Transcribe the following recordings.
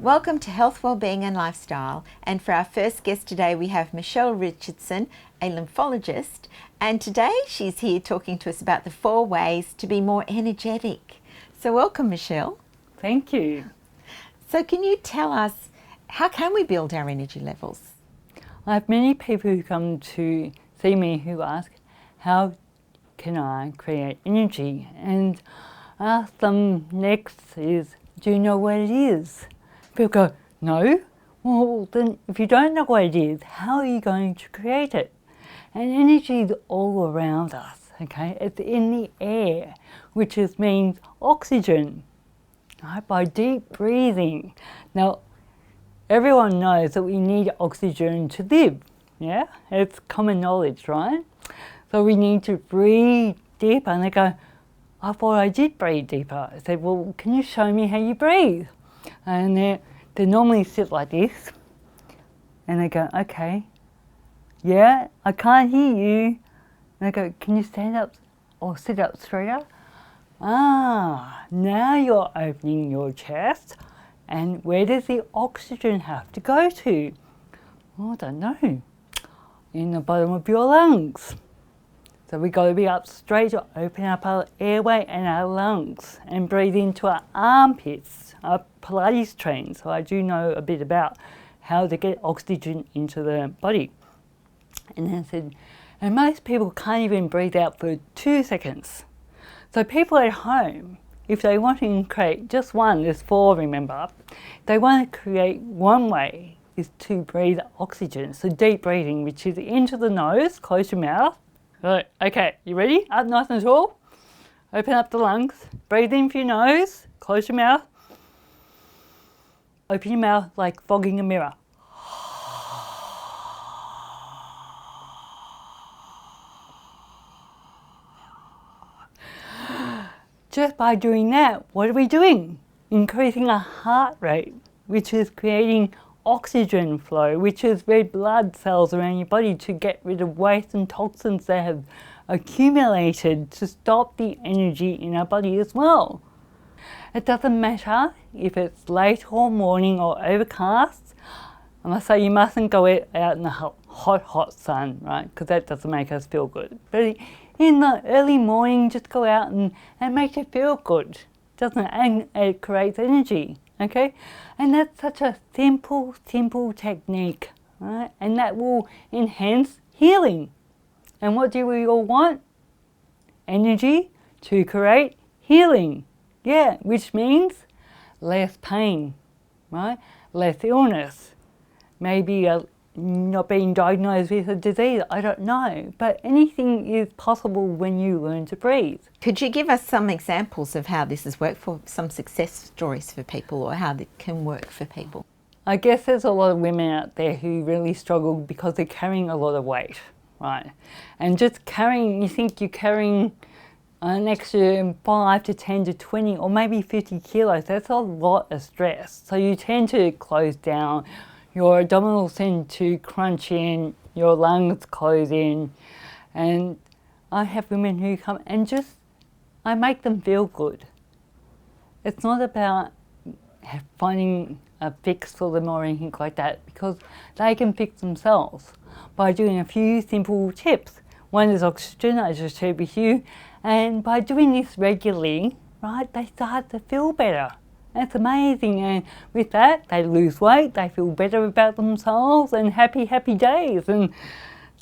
Welcome to Health, Wellbeing and Lifestyle, and for our first guest today we have Michelle Richardson, a lymphologist, and today she's here talking to us about the 4 ways to be more energetic. So welcome, Michelle. Thank you. So can you tell us, how can we build our energy levels? I have many people who come to see me who ask, how can I create energy? And I ask them next is, do you know what it is? People go, no. Well, then if you don't know what it is, how are you going to create it? And energy is all around us, okay? It's in the air, which means oxygen, right? By deep breathing. Now, everyone knows that we need oxygen to live, yeah? It's common knowledge, right? So we need to breathe deeper. And they go, I thought I did breathe deeper. I said, well, can you show me how you breathe? And they normally sit like this. And they go, okay, yeah, I can't hear you. And I go, can you stand up or sit up straighter? Ah, now you're opening your chest. And where does the oxygen have to go to? Oh, I don't know. In the bottom of your lungs. So we got to be up straight to open up our airway and our lungs and breathe into our armpits. I'm Pilates trained, so I do know a bit about how to get oxygen into the body. And then I said, and most people can't even breathe out for 2 seconds. So people at home, if they want to create just one, there's 4, remember, they want to create one way is to breathe oxygen. So deep breathing, which is into the nose, close your mouth. Right, okay, you ready? Up nice and tall. Open up the lungs. Breathe in through your nose. Close your mouth. Open your mouth like fogging a mirror. Just by doing that, what are we doing? Increasing our heart rate, which is creating oxygen flow, which is red blood cells around your body to get rid of waste and toxins that have accumulated to stop the energy in our body as well. It doesn't matter if it's late or morning or overcast. I must say you mustn't go out in the hot sun, right? Because that doesn't make us feel good. But in the early morning, just go out and make you feel good, doesn't it? And it creates energy. Okay, and that's such a simple technique, right? And that will enhance healing. And what do we all want? Energy to create healing. Yeah, which means less pain, right? Less illness. Maybe not being diagnosed with a disease, I don't know. But anything is possible when you learn to breathe. Could you give us some examples of how this has worked, for some success stories for people, or how it can work for people? I guess there's a lot of women out there who really struggle because they're carrying a lot of weight, right? And just carrying, you think you're carrying an extra 5 to 10 to 20 or maybe 50 kilos, that's a lot of stress. So you tend to close down, your abdominals tend to crunch in, your lungs close in, and I have women who come and just, I make them feel good. It's not about finding a fix for them or anything like that, because they can fix themselves by doing a few simple tips. One is oxygen, I just shared with you, and by doing this regularly, right, they start to feel better. That's amazing, and with that they lose weight, they feel better about themselves, and happy days, and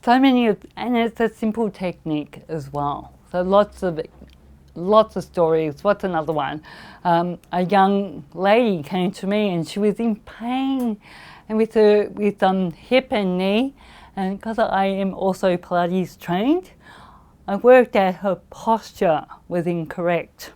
so many and it's a simple technique as well. So lots of stories. What's another one? A young lady came to me and she was in pain, and with hip and knee, and because I am also Pilates trained, I worked out her posture was incorrect.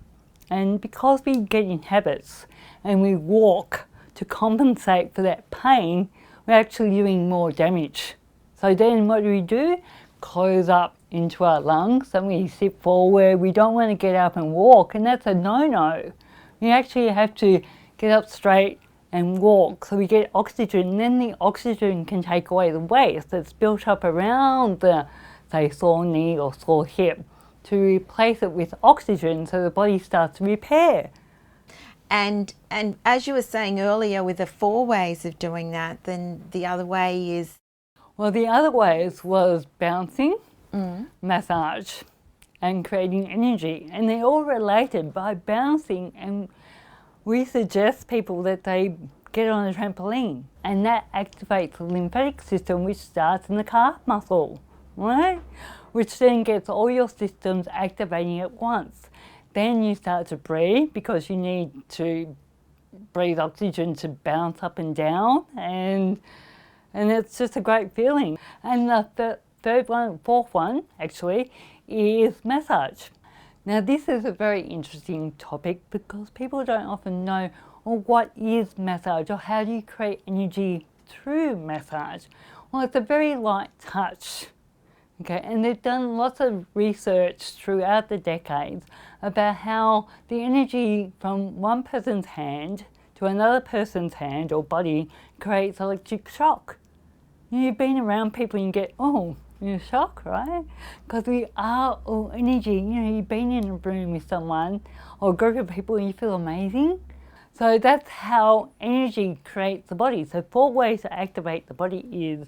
And because we get in habits and we walk to compensate for that pain, we're actually doing more damage. So then what do? Close up into our lungs and we sit forward. We don't want to get up and walk, and that's a no-no. We actually have to get up straight and walk so we get oxygen, and then the oxygen can take away the waste that's built up around the, say, sore knee or sore hip, to replace it with oxygen so the body starts to repair. And as you were saying earlier, with the 4 ways of doing that, then the other way is? Well, the other ways was bouncing, massage, and creating energy. And they're all related by bouncing. And we suggest people that they get on a trampoline, and that activates the lymphatic system, which starts in the calf muscle, right? Which then gets all your systems activating at once. Then you start to breathe, because you need to breathe oxygen to bounce up and down, and it's just a great feeling. And the fourth one actually is massage. Now this is a very interesting topic, because people don't often know, well, what is massage, or how do you create energy through massage? Well, it's a very light touch. Okay, and they've done lots of research throughout the decades about how the energy from one person's hand to another person's hand or body creates electric shock. You've been around people and you get, oh, you're shocked, right? Because we are all energy. You've been in a room with someone or a group of people and you feel amazing. So that's how energy creates the body. So 4 ways to activate the body is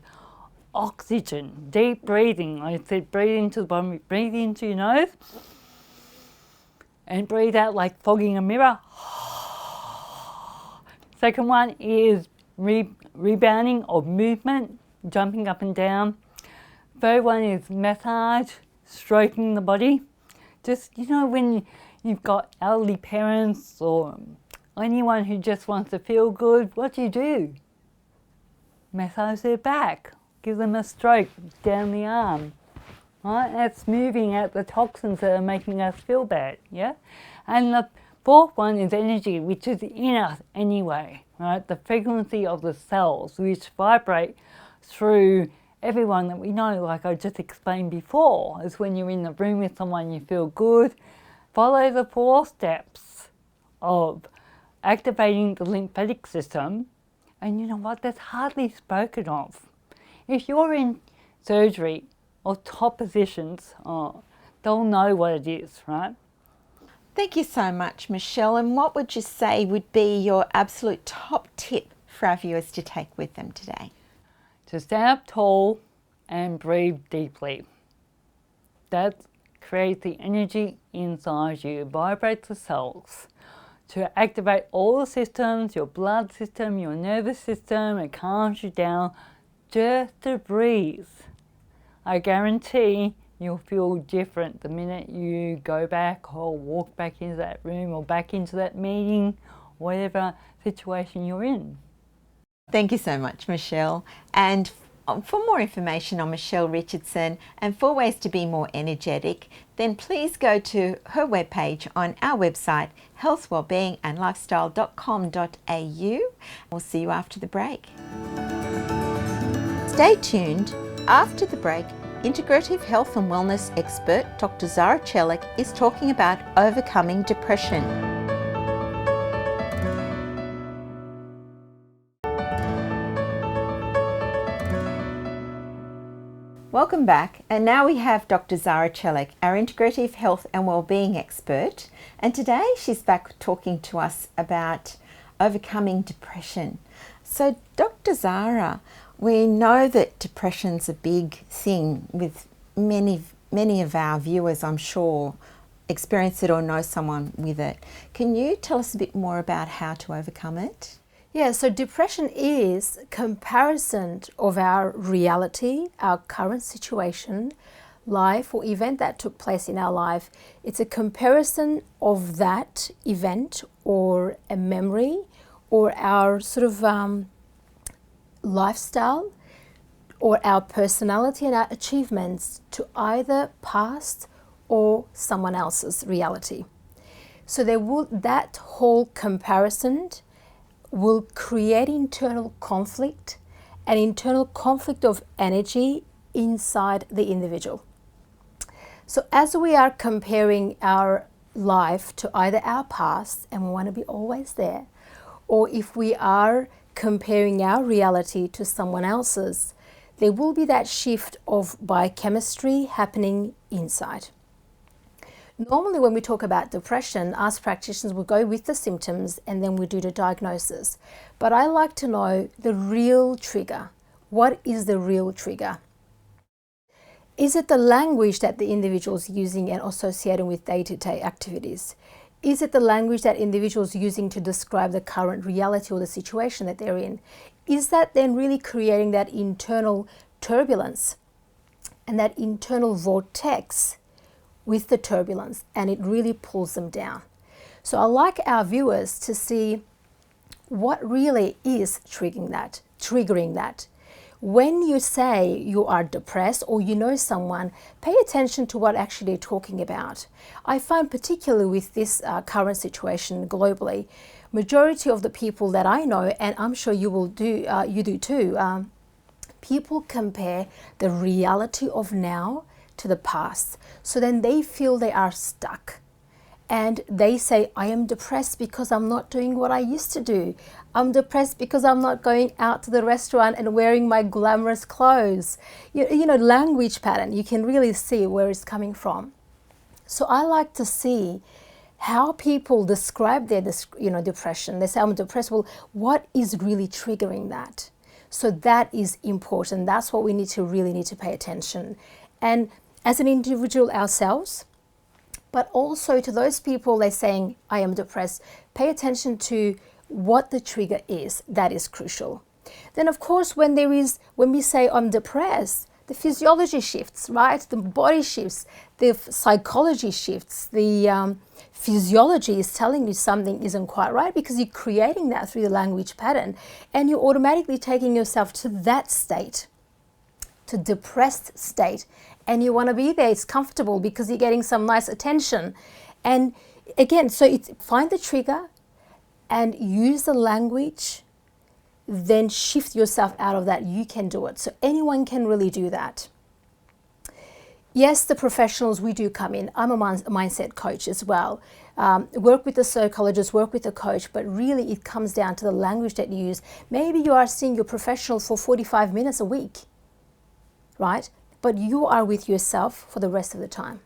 oxygen, deep breathing. Like I said, breathe into the bottom, breathe into your nose, and breathe out like fogging a mirror. Second one is rebounding or movement, jumping up and down. Third one is massage, stroking the body. Just, when you've got elderly parents or anyone who just wants to feel good, what do? Massage their back. Give them a stroke down the arm, right? That's moving out the toxins that are making us feel bad, yeah? And the fourth one is energy, which is in us anyway, right? The frequency of the cells, which vibrate through everyone that we know, like I just explained before, is when you're in the room with someone, you feel good. Follow the 4 steps of activating the lymphatic system, and you know what? That's hardly spoken of. If you're in surgery or top positions, they'll know what it is, right? Thank you so much, Michelle. And what would you say would be your absolute top tip for our viewers to take with them today? To stand up tall and breathe deeply. That creates the energy inside you, vibrates the cells. To activate all the systems, your blood system, your nervous system, it calms you down. Just to breathe. I guarantee you'll feel different the minute you go back or walk back into that room or back into that meeting, whatever situation you're in. Thank you so much, Michelle. And for more information on Michelle Richardson and 4 ways to be more energetic, then please go to her webpage on our website, healthwellbeingandlifestyle.com.au. We'll see you after the break. Stay tuned. After the break, integrative health and wellness expert Dr. Zara Chelik is talking about overcoming depression. Welcome back, and now we have Dr. Zara Chelik, our integrative health and wellbeing expert, and today she's back talking to us about overcoming depression. So Dr. Zara, we know that depression's a big thing with many of our viewers, I'm sure, experience it or know someone with it. Can you tell us a bit more about how to overcome it? Yeah, so depression is comparison of our reality, our current situation, life or event that took place in our life. It's a comparison of that event or a memory or our sort of lifestyle or our personality and our achievements to either past or someone else's reality. So that whole comparison will create internal conflict, an internal conflict of energy inside the individual. So as we are comparing our life to either our past, and we want to be always there, or if we are comparing our reality to someone else's, there will be that shift of biochemistry happening inside. Normally when we talk about depression, us practitioners will go with the symptoms and then we do the diagnosis. But I like to know the real trigger. What is the real trigger? Is it the language that the individual is using and associating with day-to-day activities? Is it the language that individuals using to describe the current reality or the situation that they're in? Is that then really creating that internal turbulence and that internal vortex with the turbulence, and it really pulls them down? So I like our viewers to see what really is triggering that. When you say you are depressed or you know someone, pay attention to what actually they're talking about. I find particularly with this current situation globally, majority of the people that I know, and I'm sure you do too, people compare the reality of now to the past. So then they feel they are stuck. And they say, I am depressed because I'm not doing what I used to do. I'm depressed because I'm not going out to the restaurant and wearing my glamorous clothes. You know, language pattern, you can really see where it's coming from. So I like to see how people describe their depression. They say, I'm depressed. Well, what is really triggering that? So that is important. That's what we really need to pay attention. And as an individual ourselves, but also to those people they're saying, I am depressed, pay attention to what the trigger is. That is crucial. Then of course, when we say I'm depressed, the physiology shifts, right? The body shifts, the psychology shifts, the physiology is telling you something isn't quite right because you're creating that through the language pattern and you're automatically taking yourself to that state, to depressed state, and you want to be there. It's comfortable because you're getting some nice attention. And again, so find the trigger and use the language, then shift yourself out of that. You can do it. So anyone can really do that. Yes, the professionals, we do come in. I'm a mindset coach as well. Work with the psychologist, work with the coach, but really it comes down to the language that you use. Maybe you are seeing your professional for 45 minutes a week, right? But you are with yourself for the rest of the time.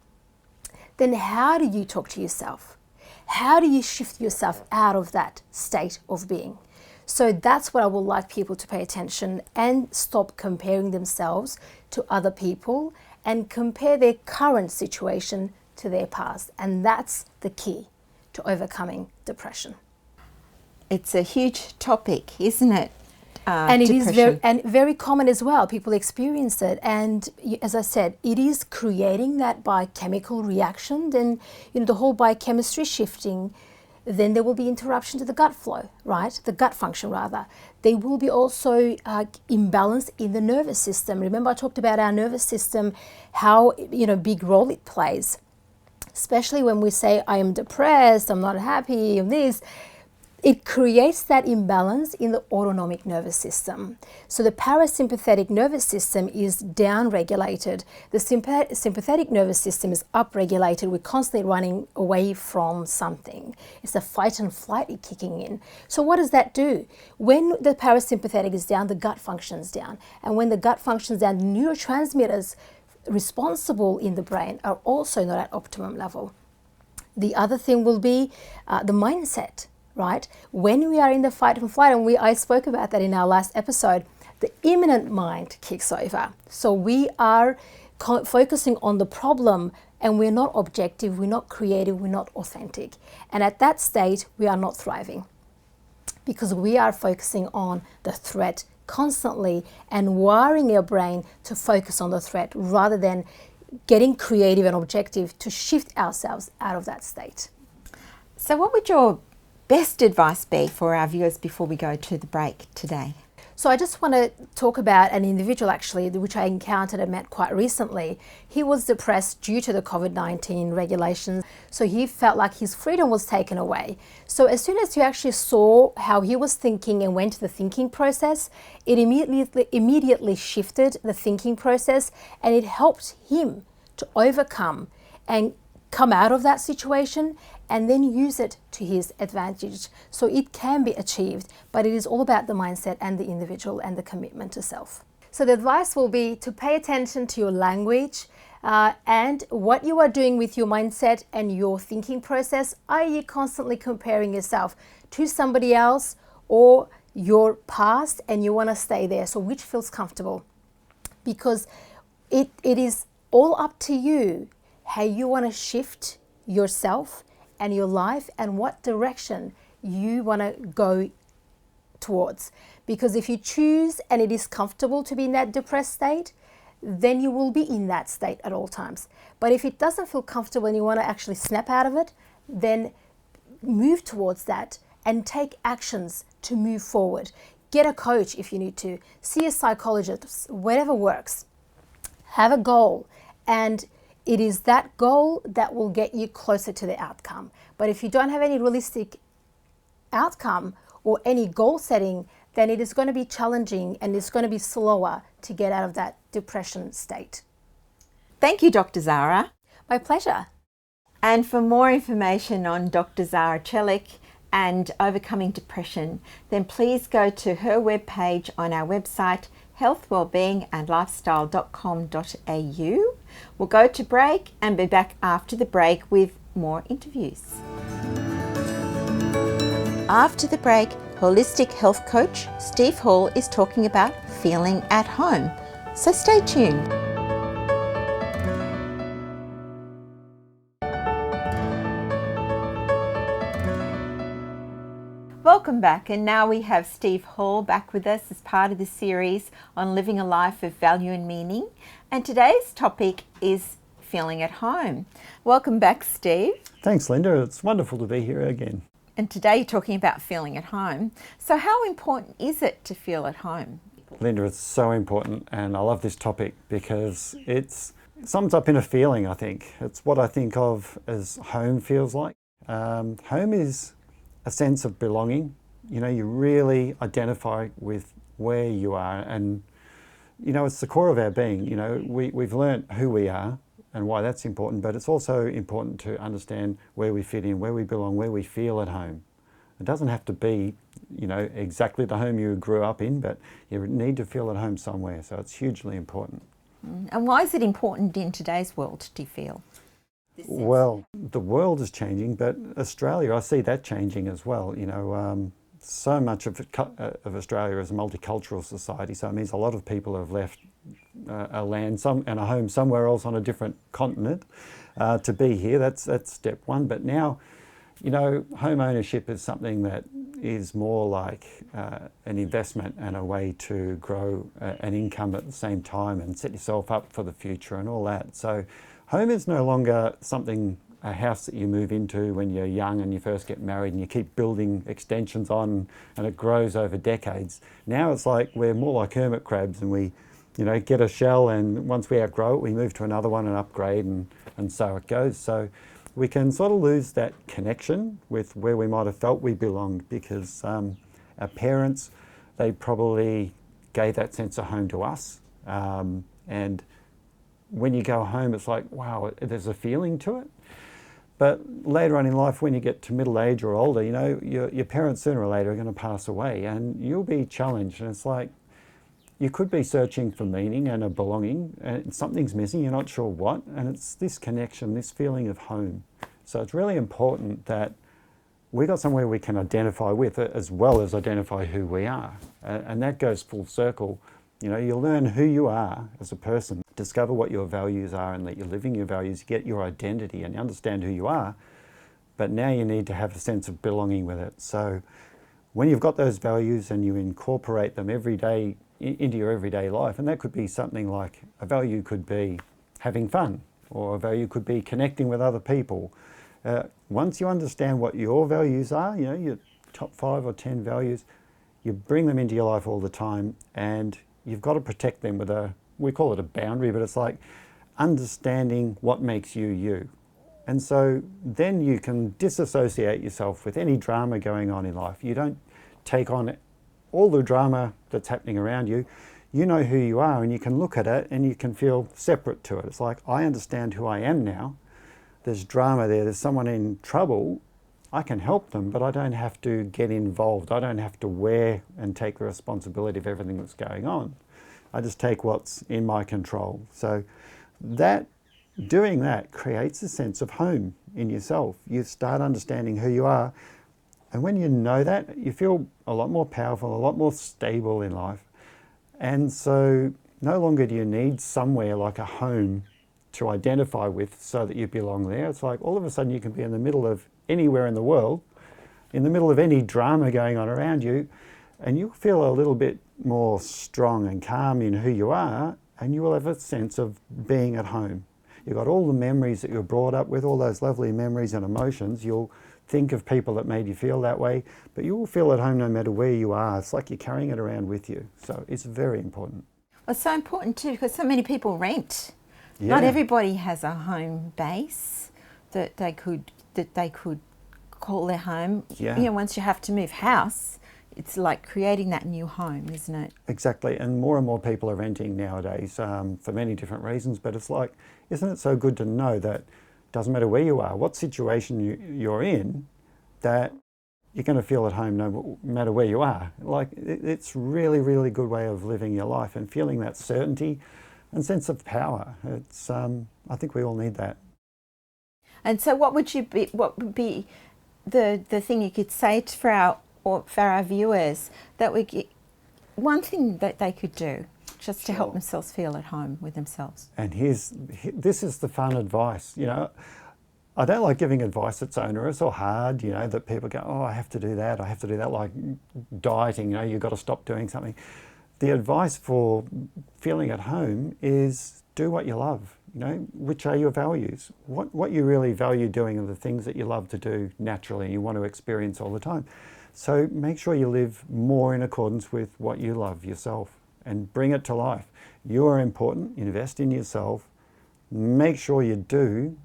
Then how do you talk to yourself? How do you shift yourself out of that state of being? So that's what I would like people to pay attention and stop comparing themselves to other people and compare their current situation to their past. And that's the key to overcoming depression. It's a huge topic, isn't it? And it depression. is very common as well. People experience it, and as I said, it is creating that biochemical reaction. Then the whole biochemistry shifting. Then there will be interruption to the gut flow, right? The gut function rather. There will be also imbalance in the nervous system. Remember I talked about our nervous system, how big role it plays, especially when we say I am depressed, I'm not happy, I'm this. It creates that imbalance in the autonomic nervous system. So the parasympathetic nervous system is down-regulated. The sympathetic nervous system is up-regulated. We're constantly running away from something. It's the fight and flight kicking in. So what does that do? When the parasympathetic is down, the gut functions down. And when the gut functions down, neurotransmitters responsible in the brain are also not at optimum level. The other thing will be the mindset. Right? When we are in the fight and flight, and I spoke about that in our last episode, the imminent mind kicks over. So we are focusing on the problem and we're not objective, we're not creative, we're not authentic. And at that state, we are not thriving because we are focusing on the threat constantly and wiring your brain to focus on the threat rather than getting creative and objective to shift ourselves out of that state. So what would your best advice be for our viewers before we go to the break today? So I just want to talk about an individual actually, which I encountered and met quite recently. He was depressed due to the COVID-19 regulations. So he felt like his freedom was taken away. So as soon as you actually saw how he was thinking and went to the thinking process, it immediately shifted the thinking process and it helped him to overcome and come out of that situation and then use it to his advantage. So it can be achieved, but it is all about the mindset and the individual and the commitment to self. So the advice will be to pay attention to your language, and what you are doing with your mindset and your thinking process. Are you constantly comparing yourself to somebody else or your past and you want to stay there? So which feels comfortable? Because it is all up to you how you want to shift yourself and your life and what direction you want to go towards. Because if you choose and it is comfortable to be in that depressed state, then you will be in that state at all times. But if it doesn't feel comfortable and you want to actually snap out of it, then move towards that and take actions to move forward. Get a coach if you need to, see a psychologist, whatever works. Have a goal, and it is that goal that will get you closer to the outcome. But if you don't have any realistic outcome or any goal setting, then it is going to be challenging and it's going to be slower to get out of that depression state. Thank you, Dr. Zara. My pleasure. And for more information on Dr. Zara Chelik and overcoming depression, then please go to her webpage on our website, healthwellbeingandlifestyle.com.au. We'll go to break and be back after the break with more interviews. After the break, holistic health coach Steve Hall is talking about feeling at home. So stay tuned. Welcome back, and now we have Steve Hall back with us as part of the series on living a life of value and meaning. And today's topic is feeling at home. Welcome back, Steve. Thanks, Linda. It's wonderful to be here again. And today you're talking about feeling at home. So how important is it to feel at home? Linda, it's so important, and I love this topic because it sums up in a feeling, I think. It's what I think of as home feels like. Home is a sense of belonging. You know, you really identify with where you are, and you know, it's the core of our being. You know, we've learnt who we are and why that's important, but it's also important to understand where we fit in, where we belong, where we feel at home. It doesn't have to be, you know, exactly the home you grew up in, but you need to feel at home somewhere, so it's hugely important. And why is it important in today's world, do you feel? Well, the world is changing, but Australia, I see that changing as well. You know, so much of Australia is a multicultural society, so it means a lot of people have left a land and a home somewhere else on a different continent to be here. That's step one. But now, you know, home ownership is something that is more like an investment and a way to grow an income at the same time and set yourself up for the future and all that. So home is no longer a house that you move into when you're young and you first get married and you keep building extensions on and it grows over decades. Now it's like we're more like hermit crabs, and we, you know, get a shell, and once we outgrow it, we move to another one and upgrade, and so it goes. So we can sort of lose that connection with where we might have felt we belonged, because our parents, they probably gave that sense of home to us. And when you go home, it's like, wow, there's a feeling to it. But later on in life, when you get to middle age or older, you know, your parents sooner or later are going to pass away, and you'll be challenged. And it's like, you could be searching for meaning and a belonging, and something's missing, you're not sure what, and it's this connection, this feeling of home. So it's really important that we got somewhere we can identify with it, as well as identify who we are. And that goes full circle. You know, you learn who you are as a person, discover what your values are, and that you're living your values, you get your identity and you understand who you are, but now you need to have a sense of belonging with it. So when you've got those values and you incorporate them every day into your everyday life, and that could be something like, a value could be having fun, or a value could be connecting with other people. Once you understand what your values are, you know, your top 5 or 10 values, you bring them into your life all the time, and you've got to protect them with we call it a boundary, but it's like understanding what makes you you. And so then you can disassociate yourself with any drama going on in life. You don't take on all the drama that's happening around you. You know who you are, and you can look at it and you can feel separate to it. It's like, I understand who I am now. There's drama there, there's someone in trouble. I can help them, but I don't have to get involved. I don't have to wear and take the responsibility of everything that's going on. I just take what's in my control. So that doing that creates a sense of home in yourself. You start understanding who you are. And when you know that, you feel a lot more powerful, a lot more stable in life. And so no longer do you need somewhere like a home to identify with so that you belong there. It's like all of a sudden you can be in the middle of anywhere in the world, in the middle of any drama going on around you, and you'll feel a little bit more strong and calm in who you are, and you will have a sense of being at home. You've got all the memories that you're brought up with, all those lovely memories and emotions. You'll think of people that made you feel that way, but you will feel at home no matter where you are. It's like you're carrying it around with you. So it's very important. Well, it's so important too because so many people rent. Yeah. Not everybody has a home base that they could call their home. Yeah. You know, once you have to move house, it's like creating that new home, isn't it? Exactly, and more people are renting nowadays for many different reasons, but it's like, isn't it so good to know that it doesn't matter where you are, what situation you're in, that you're going to feel at home no matter where you are. Like, it's really, really good way of living your life and feeling that certainty and sense of power. It's, I think we all need that. And so what would be the thing you could say for our viewers that we get, one thing that they could do just to help themselves feel at home with themselves? And this is the fun advice. You know, I don't like giving advice that's onerous or hard, you know, that people go, oh, I have to do that, like dieting, you know, you've got to stop doing something. The advice for feeling at home is do what you love, you know, which are your values. What you really value doing are the things that you love to do naturally and you want to experience all the time. So make sure you live more in accordance with what you love yourself and bring it to life. You are important, invest in yourself, make sure you do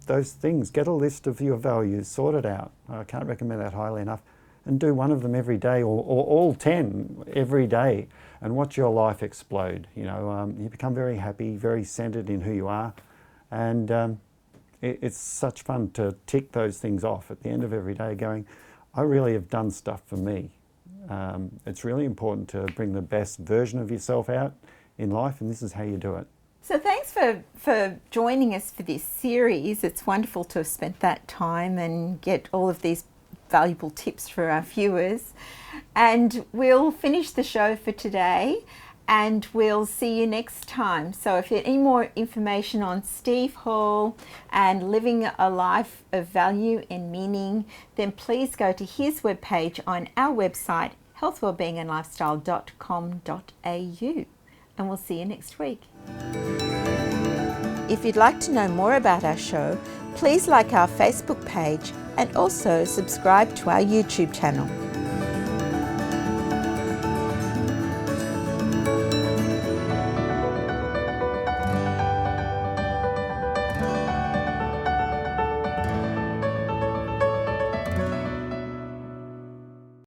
those things. Get a list of your values, sort it out. I can't recommend that highly enough. And do one of them every day or all 10 every day and watch your life explode. You know, you become very happy, very centered in who you are. And it's such fun to tick those things off at the end of every day going, I really have done stuff for me. It's really important to bring the best version of yourself out in life, and this is how you do it. So thanks for joining us for this series. It's wonderful to have spent that time and get all of these valuable tips for our viewers. And we'll finish the show for today and we'll see you next time. So if you have any more information on Steve Hall and living a life of value and meaning, then please go to his webpage on our website, healthwellbeingandlifestyle.com.au. And we'll see you next week. If you'd like to know more about our show, please like our Facebook page and also subscribe to our YouTube channel.